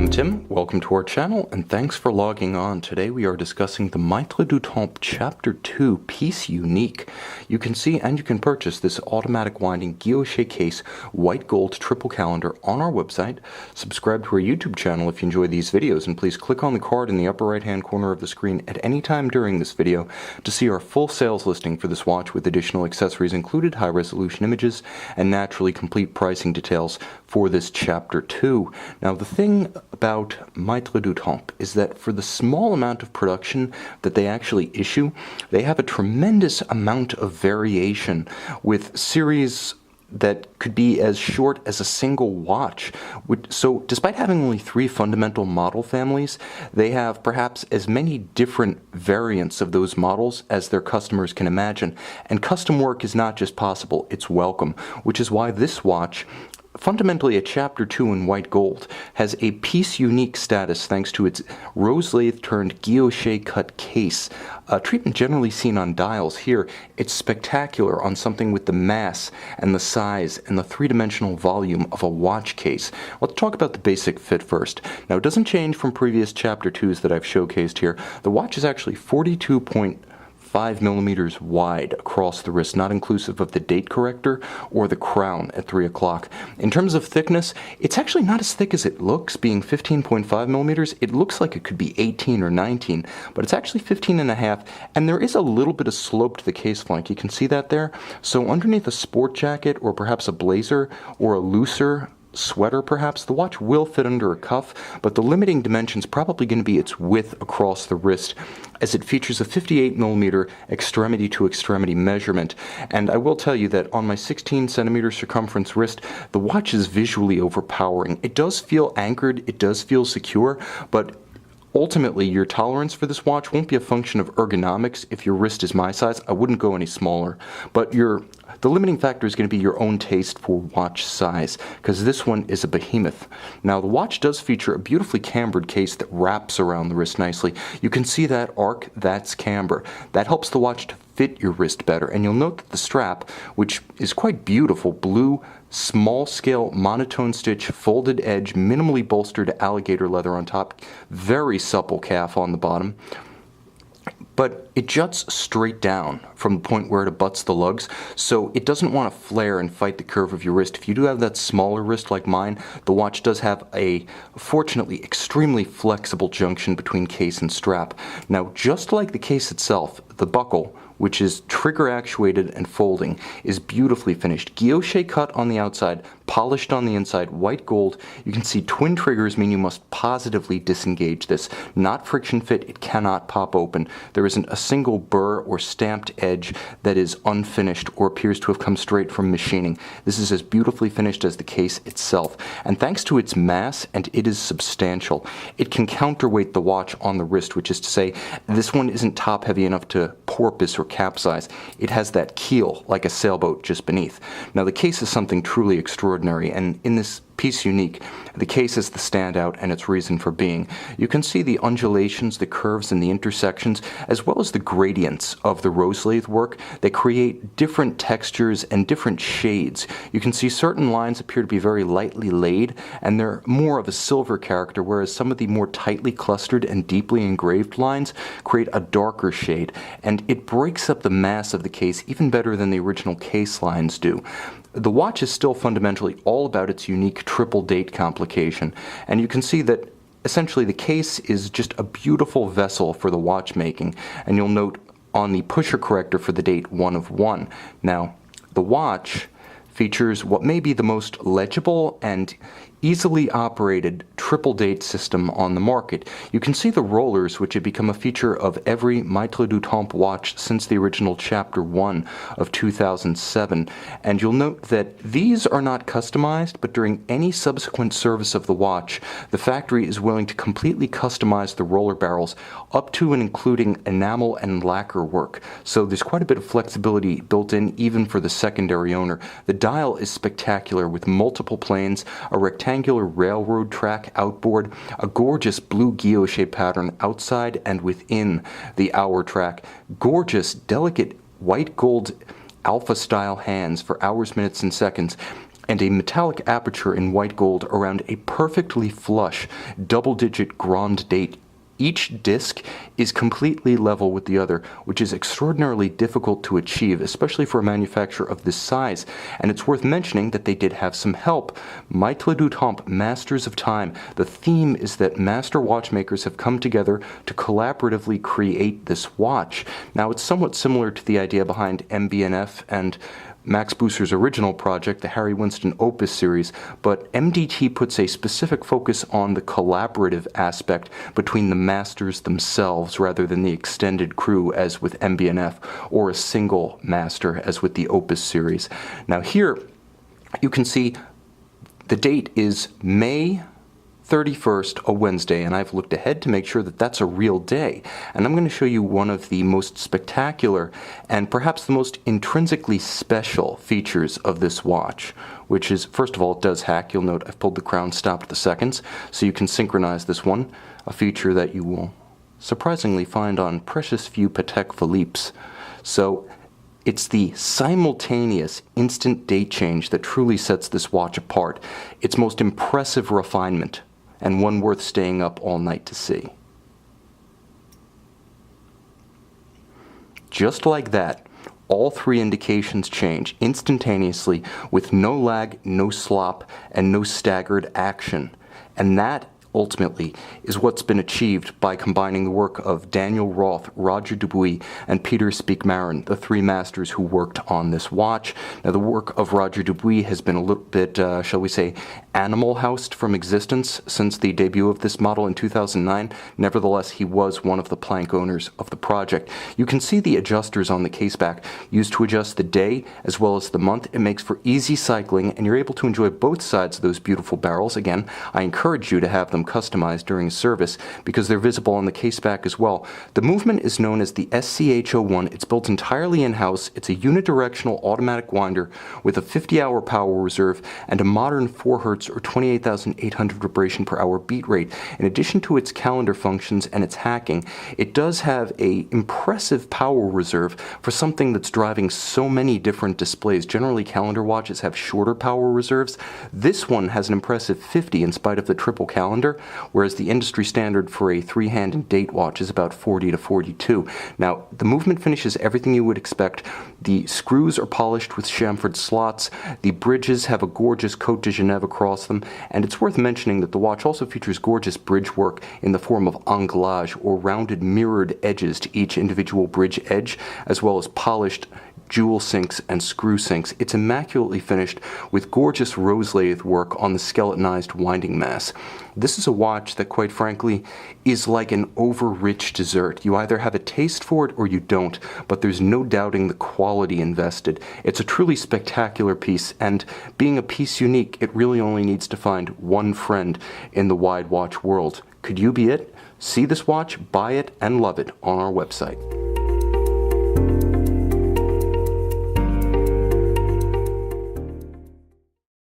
I'm Tim, welcome to our channel, and thanks for logging on. Today we are discussing the Maitres du Temps Chapter 2 Piece Unique. You can see and you can purchase this automatic winding guilloche case white gold triple calendar on our website. Subscribe to our YouTube channel if you enjoy these videos, and please click on the card in the upper right hand corner of the screen at any time during this video to see our full sales listing for this watch with additional accessories included, high resolution images, and naturally complete pricing details for this Chapter 2. Now the thing about Maitres du Temps is that for the small amount of production that they actually issue, they have a tremendous amount of variation with series that could be as short as a single watch. So despite having only 3 fundamental model families, they have perhaps as many different variants of those models as their customers can imagine. And custom work is not just possible, it's welcome, which is why this watch, fundamentally a Chapter 2 in white gold, has a piece unique status thanks to its rose lathe turned guilloche cut case, a treatment generally seen on dials. Here it's spectacular on something with the mass and the size and the 3-dimensional volume of a watch case. Let's talk about the basic fit first. Now it doesn't change from previous Chapter 2s that I've showcased here. The watch is actually 42.5 millimeters wide across the wrist, not inclusive of the date corrector or the crown at 3 o'clock. In terms of thickness, it's actually not as thick as it looks, being 15.5 millimeters. It looks like it could be 18 or 19, but it's actually 15.5, and there is a little bit of slope to the case flank. You can see that there. So underneath a sport jacket or perhaps a blazer or a looser sweater perhaps, the watch will fit under a cuff, but the limiting dimension is probably going to be its width across the wrist, as it features a 58 millimeter extremity to extremity measurement. And I will tell you that on my 16 centimeter circumference wrist, the watch is visually overpowering. It does feel anchored, it does feel secure, but ultimately, your tolerance for this watch won't be a function of ergonomics. If your wrist is my size, I wouldn't go any smaller. But the limiting factor is going to be your own taste for watch size, because this one is a behemoth. Now, the watch does feature a beautifully cambered case that wraps around the wrist nicely. You can see that arc, that's camber. That helps the watch to fit your wrist better. And you'll note that the strap, which is quite beautiful, blue, small scale monotone stitch, folded edge, minimally bolstered alligator leather on top, very supple calf on the bottom, but it juts straight down from the point where it abuts the lugs, so it doesn't want to flare and fight the curve of your wrist. If you do have that smaller wrist like mine, the watch does have a, fortunately, extremely flexible junction between case and strap. Now, just like the case itself, the buckle, which is trigger actuated and folding, is beautifully finished. Guilloche cut on the outside, polished on the inside, white gold. You can see twin triggers mean you must positively disengage this. Not friction fit, it cannot pop open. There isn't a single burr or stamped edge that is unfinished or appears to have come straight from machining. This is as beautifully finished as the case itself. And thanks to its mass, and it is substantial, it can counterweight the watch on the wrist, which is to say, this one isn't top heavy enough to porpoise or capsize. It has that keel like a sailboat just beneath. Now the case is something truly extraordinary, and in this piece unique, the case is the standout and its reason for being. You can see the undulations, the curves, and the intersections, as well as the gradients of the rose lathe work. They create different textures and different shades. You can see certain lines appear to be very lightly laid, and they're more of a silver character, whereas some of the more tightly clustered and deeply engraved lines create a darker shade, and it breaks up the mass of the case even better than the original case lines do. The watch is still fundamentally all about its unique triple date complication, and you can see that essentially the case is just a beautiful vessel for the watchmaking, and you'll note on the pusher corrector for the date 1 of 1. Now, the watch features what may be the most legible and easily operated triple date system on the market. You can see the rollers, which have become a feature of every Maitres du Temps watch since the original Chapter 1 of 2007. And you'll note that these are not customized, but during any subsequent service of the watch, the factory is willing to completely customize the roller barrels up to and including enamel and lacquer work. So there's quite a bit of flexibility built in even for the secondary owner. The dial is spectacular with multiple planes, a rectangular railroad track outboard, a gorgeous blue guilloche pattern outside and within the hour track, gorgeous, delicate white gold alpha style hands for hours, minutes, and seconds, and a metallic aperture in white gold around a perfectly flush double-digit grand date. Each disc is completely level with the other, which is extraordinarily difficult to achieve, especially for a manufacturer of this size. And it's worth mentioning that they did have some help. Maitres du Temps, Masters of Time. The theme is that master watchmakers have come together to collaboratively create this watch. Now, it's somewhat similar to the idea behind MB&F and Max Bucer's original project, the Harry Winston Opus series, but MDT puts a specific focus on the collaborative aspect between the masters themselves rather than the extended crew as with MB&F, or a single master as with the Opus series. Now here you can see the date is May 31st, a Wednesday, and I've looked ahead to make sure that that's a real day. And I'm going to show you one of the most spectacular and perhaps the most intrinsically special features of this watch, which is, first of all, it does hack. You'll note I've pulled the crown, stopped the seconds, so you can synchronize this one, a feature that you will surprisingly find on precious few Patek Philippe's. So it's the simultaneous instant date change that truly sets this watch apart. Its most impressive refinement, and one worth staying up all night to see. Just like that, all three indications change instantaneously with no lag, no slop, and no staggered action. And that ultimately is what's been achieved by combining the work of Daniel Roth, Roger Dubuis, and Peter Speakmarin, the three masters who worked on this watch. Now, the work of Roger Dubuis has been a little bit, shall we say, animal-housed from existence since the debut of this model in 2009. Nevertheless, he was one of the plank owners of the project. You can see the adjusters on the caseback used to adjust the day as well as the month. It makes for easy cycling, and you're able to enjoy both sides of those beautiful barrels. Again, I encourage you to have them customized during service because they're visible on the caseback as well. The movement is known as the SCH01. It's built entirely in-house. It's a unidirectional automatic winder with a 50-hour power reserve and a modern 4 Hz or 28,800 vibration per hour beat rate. In addition to its calendar functions and its hacking, it does have an impressive power reserve for something that's driving so many different displays. Generally, calendar watches have shorter power reserves. This one has an impressive 50 in spite of the triple calendar, whereas the industry standard for a three-hand and date watch is about 40 to 42. Now, the movement finish is everything you would expect. The screws are polished with chamfered slots. The bridges have a gorgeous Côte de Genève across them, and it's worth mentioning that the watch also features gorgeous bridge work in the form of anglage, or rounded mirrored edges to each individual bridge edge, as well as polished jewel sinks and screw sinks. It's immaculately finished with gorgeous rose lathe work on the skeletonized winding mass. This is a watch that, quite frankly, is like an over-rich dessert. You either have a taste for it or you don't, but there's no doubting the quality invested. It's a truly spectacular piece, and being a piece unique, it really only needs to find one friend in the wide watch world. Could you be it? See this watch, buy it, and love it on our website.